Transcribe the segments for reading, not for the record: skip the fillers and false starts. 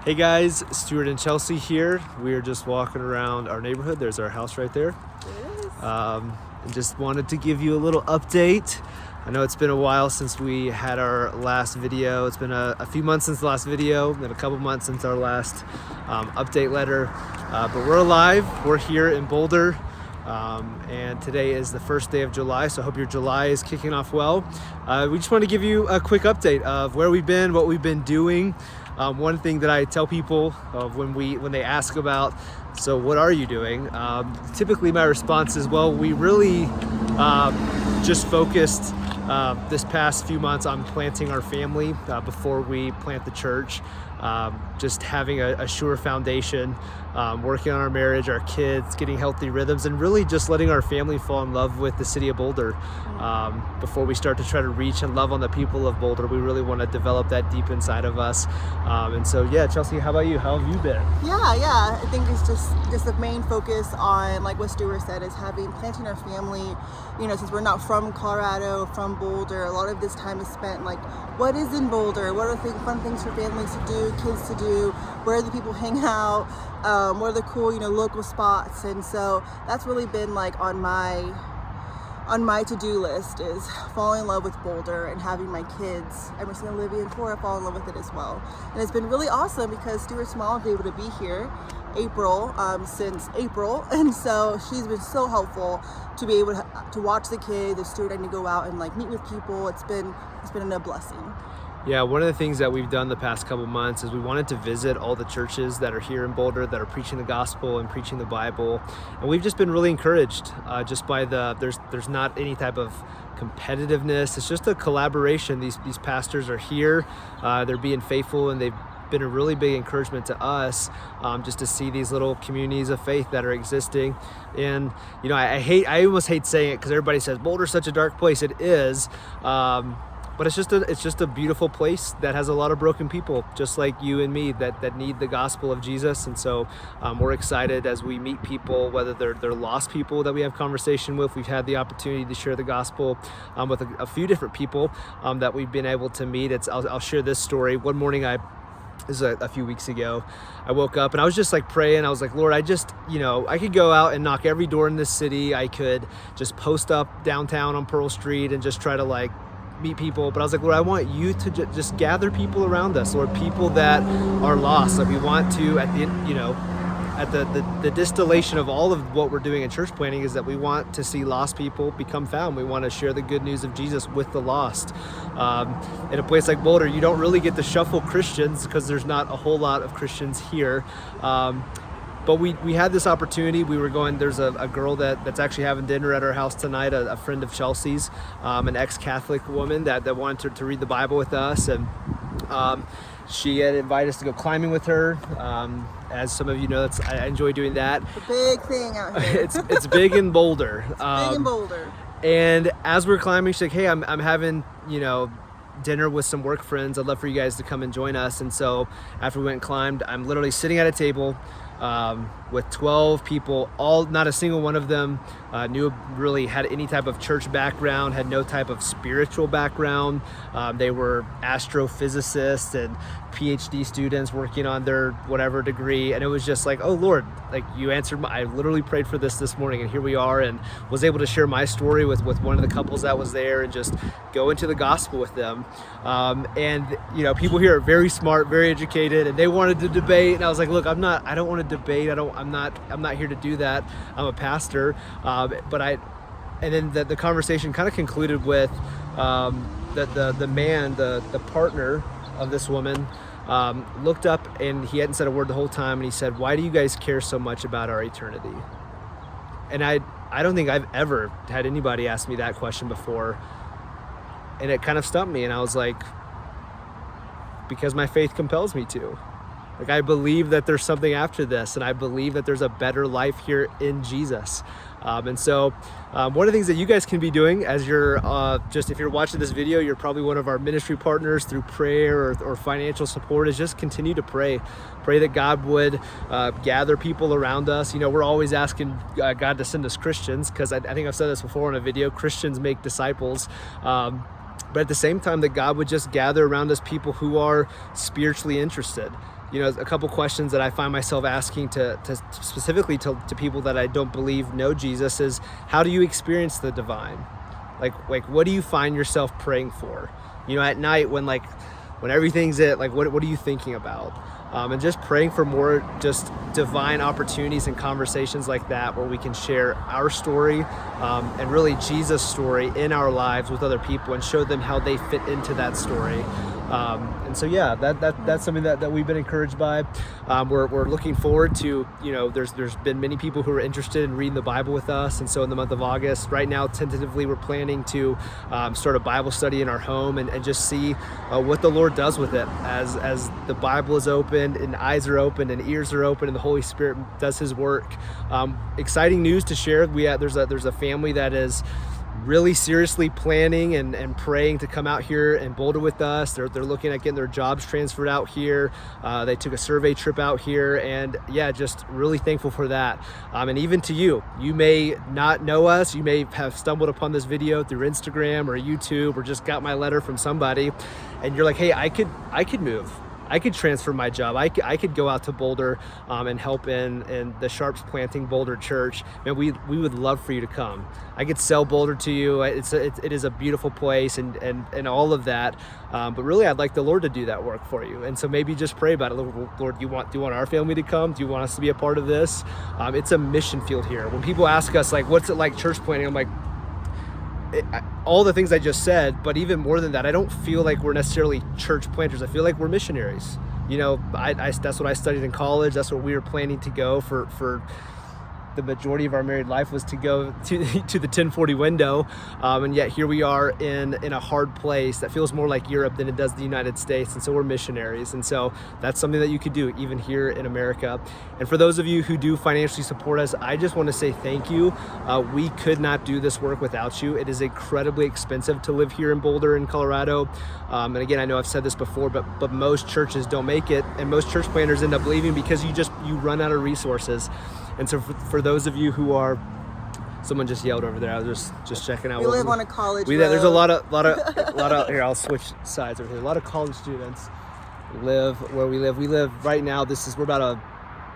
Hey guys, Stuart and Chelsea here. We are just walking around our neighborhood. There's our house right there. And just wanted to give you a little update. I know it's been a while since we had our last video. It's been a few months since the last video, and a couple months since our last update letter. But we're alive. We're here in Boulder. And today is the first day of July, so I hope your July is kicking off well. We just want to give you a quick update of where we've been, what we've been doing. One thing that I tell people when they ask about, so what are you doing? Typically my response is, well, we really just focused this past few months on planting our family before we plant the church. Just having a sure foundation, working on our marriage, our kids, getting healthy rhythms, and really just letting our family fall in love with the city of Boulder. Before we start to try to reach and love on the people of Boulder, we really want to develop that deep inside of us. And so, yeah, Chelsea, how about you? How have you been? Yeah. I think it's just the main focus on, like what Stuart said, is planting our family. You know, since we're not from Colorado, from Boulder, a lot of this time is spent like, what is in Boulder? What are fun things for families to do, kids to do? Where do the people hang out? What are the cool, local spots? And so that's really been like on my to-do list, is falling in love with Boulder and having my kids, Emerson, Olivia, and Cora, fall in love with it as well. And it's been really awesome because Stuart's mom was able to be here since April, and so she's been so helpful to be able to watch the kids. If Stuart and I go out and like meet with people, it's been a blessing. Yeah, one of the things that we've done the past couple months is we wanted to visit all the churches that are here in Boulder that are preaching the gospel and preaching the Bible, and we've just been really encouraged just by there's not any type of competitiveness. It's just a collaboration. These pastors are here, they're being faithful, and they've been a really big encouragement to us, just to see these little communities of faith that are existing. And I almost hate saying it because everybody says Boulder's such a dark place. It is. But it's just a beautiful place that has a lot of broken people, just like you and me, that need the gospel of Jesus. And so we're excited as we meet people, whether they're lost people that we have conversation with. We've had the opportunity to share the gospel with a few different people that we've been able to meet. I'll share this story. One morning, this is a few weeks ago, I woke up and I was just like praying. I was like, Lord, I could go out and knock every door in this city. I could just post up downtown on Pearl Street and just try to like meet people. But I was like, Lord, I want you to just gather people around us, Lord, people that are lost. Like we want to, at the distillation of all of what we're doing in church planting, is that we want to see lost people become found. We want to share the good news of Jesus with the lost. In a place like Boulder, you don't really get to shuffle Christians because there's not a whole lot of Christians here. But we had this opportunity. We were going, there's a girl that's actually having dinner at our house tonight, a friend of Chelsea's, an ex-Catholic woman that wanted to read the Bible with us. And she had invited us to go climbing with her. As some of you know, I enjoy doing that. It's a big thing out here. It's big in Boulder. Big in Boulder. And as we're climbing, she's like, hey, I'm having, dinner with some work friends. I'd love for you guys to come and join us. And so after we went and climbed, I'm literally sitting at a table with 12 people, not a single one of them really had any type of church background, had no type of spiritual background. They were astrophysicists and PhD students working on their whatever degree. And it was just like, oh Lord, like you answered I literally prayed for this morning, and here we are, and was able to share my story with one of the couples that was there and just go into the gospel with them. And people here are very smart, very educated, and they wanted to debate. And I was like, look, I don't want to debate. I'm not here to do that. I'm a pastor. And then the conversation kind of concluded with the man, the partner of this woman, looked up, and he hadn't said a word the whole time, and he said, why do you guys care so much about our eternity? And I don't think I've ever had anybody ask me that question before, and it kind of stumped me. And I was like, because my faith compels me to. Like, I believe that there's something after this, and I believe that there's a better life here in Jesus. And so one of the things that you guys can be doing as you're if you're watching this video, you're probably one of our ministry partners through prayer or financial support, is just continue to pray that God would gather people around us. We're always asking God to send us Christians, because I think I've said this before in a video, Christians make disciples. but at the same time that God would just gather around us people who are spiritually interested. You know, a couple questions that I find myself asking to specifically to people that I don't believe know Jesus is, how do you experience the divine? Like what do you find yourself praying for? You know, at night when everything's like what are you thinking about? And just praying for more just divine opportunities and conversations like that, where we can share our story and really Jesus' story in our lives with other people and show them how they fit into that story. And so, yeah, that's something that we've been encouraged by. We're looking forward to, you know, there's been many people who are interested in reading the Bible with us. And so in the month of August, right now, tentatively, we're planning to start a Bible study in our home and just see what the Lord does with it as the Bible is opened and eyes are opened and ears are open and the Holy Spirit does his work. Exciting news to share. There's a family that is really seriously planning and praying to come out here and Boulder with us. They're looking at getting their jobs transferred out here. They took a survey trip out here, and yeah, just really thankful for that. And even to you may not know us. You may have stumbled upon this video through Instagram or YouTube, or just got my letter from somebody, and you're like, hey, I could move. I could transfer my job. I could go out to Boulder and help in the Sharpe's planting Boulder Church. Man, we would love for you to come. I could sell Boulder to you. It is a beautiful place and all of that. But really, I'd like the Lord to do that work for you. And so maybe just pray about it. Lord, do you want our family to come? Do you want us to be a part of this? It's a mission field here. When people ask us, like, what's it like church planting? I'm like, all the things I just said, but even more than that, I don't feel like we're necessarily church planters. I feel like we're missionaries. You know, that's what I studied in college. That's what we were planning to go for the majority of our married life, was to go to the 1040 window. And yet here we are in a hard place that feels more like Europe than it does the United States. And so we're missionaries. And so that's something that you could do even here in America. And for those of you who do financially support us, I just want to say thank you. We could not do this work without you. It is incredibly expensive to live here in Boulder in Colorado. And again, I know I've said this before, but most churches don't make it. And most church planters end up leaving because you run out of resources. And so for those of you who are, someone just yelled over there. I was just checking out. We live on a college road. There's a lot of here. I'll switch sides over here. A lot of college students live where we live. We live right now. We're about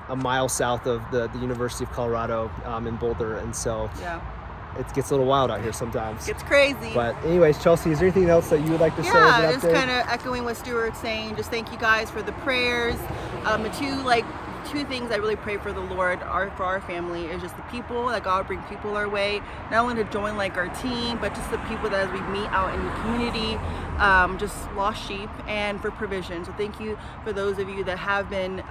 a mile south of the University of Colorado in Boulder, and so yeah. It gets a little wild out here sometimes. It's crazy. But anyways, Chelsea, is there anything else that you would like to say? Yeah, just kind of echoing what Stuart's saying. Just thank you guys for the prayers. The two things I really pray for the Lord are for our family is just the people, that God bring people our way, not only to join like our team, but just the people that as we meet out in the community, just lost sheep, and for provision. So thank you for those of you that have been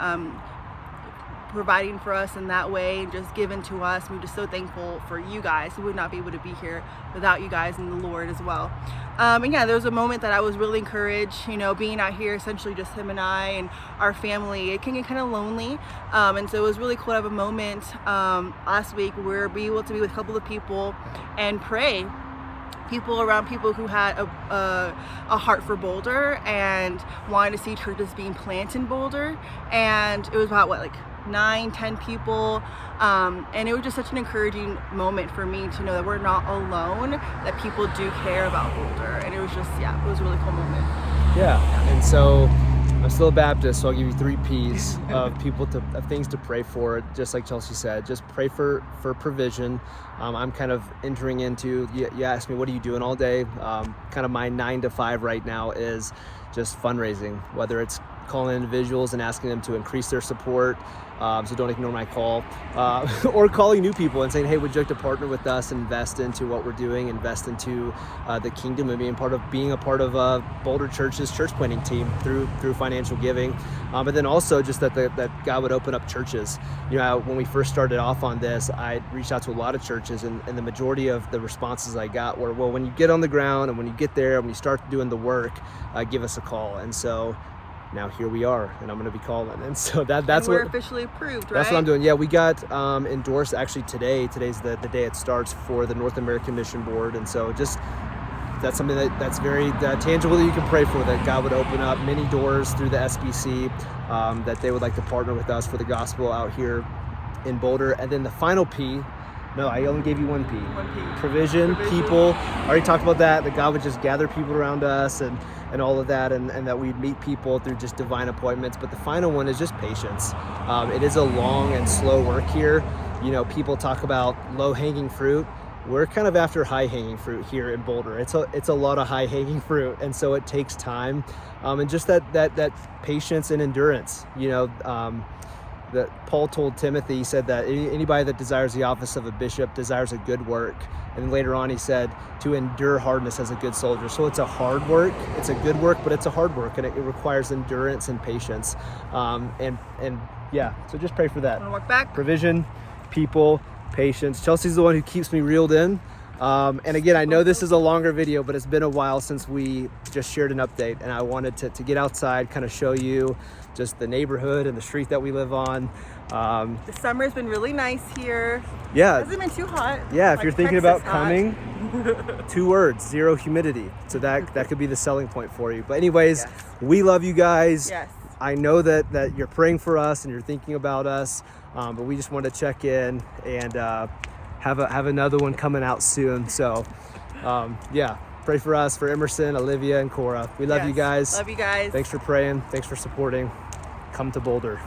providing for us in that way, just given to us. We're just so thankful for you guys. We would not be able to be here without you guys and the Lord as well. And yeah, there was a moment that I was really encouraged, you know, being out here, essentially just him and I and our family. It can get kind of lonely. And so it was really cool to have a moment last week where we were able to be with a couple of people and pray. People who had a heart for Boulder and wanted to see churches being planted in Boulder. And it was about 9-10 people, and it was just such an encouraging moment for me to know that we're not alone, that people do care about Boulder. And it was just, yeah, it was a really cool moment. Yeah. And so I'm still a Baptist, so I'll give you 3 P's of things to pray for. Just like Chelsea said, just pray for provision. I'm kind of entering into, you asked me, what are you doing all day? Kind of my 9 to 5 right now is just fundraising, whether it's calling individuals and asking them to increase their support, so don't ignore my call, or calling new people and saying, hey, would you like to partner with us and invest into what we're doing, invest into the kingdom, and being a part of Boulder Church's church planting team through financial giving. But then also just that God would open up churches. You know, when we first started off on this, I reached out to a lot of churches, and the majority of the responses I got were, well, when you get on the ground and when you get there, when you start doing the work, give us a call. And so now here we are, and I'm going to be calling. And so that's we're officially approved, right? That's what I'm doing. Yeah, we got endorsed actually today. Today's the day it starts for the North American Mission Board. And so just that's something that's very tangible that you can pray for, that God would open up many doors through the SBC, that they would like to partner with us for the gospel out here in Boulder. And then the final P No, I only gave you one P. One P. Provision, people. I already talked about that God would just gather people around us and all of that, and that we'd meet people through just divine appointments. But the final one is just patience. It is a long and slow work here. You know, people talk about low-hanging fruit. We're kind of after high-hanging fruit here in Boulder. It's a lot of high-hanging fruit, and so it takes time, and just that patience and endurance. You know, that Paul told Timothy, he said that anybody that desires the office of a bishop desires a good work. And then later on he said to endure hardness as a good soldier. So it's a hard work, it's a good work, but it's a hard work, and it requires endurance and patience. And yeah, so just pray for that. Want to walk back? Provision, people, patience. Chelsea's the one who keeps me reeled in. And again, I know this is a longer video, but it's been a while since we just shared an update, and I wanted to get outside, kind of show you just the neighborhood and the street that we live on. The summer's been really nice here. Yeah. It hasn't been too hot. Yeah, if Like you're thinking Texas about hot. coming, 2 words, 0 humidity. So that could be the selling point for you. But anyways, Yes. we love you guys. Yes. I know that you're praying for us and you're thinking about us, but we just want to check in and have another one coming out soon. So yeah, pray for us, for Emerson, Olivia, and Cora. We love you Yes. guys. Love you guys. Thanks for praying. Thanks for supporting. Come to Boulder.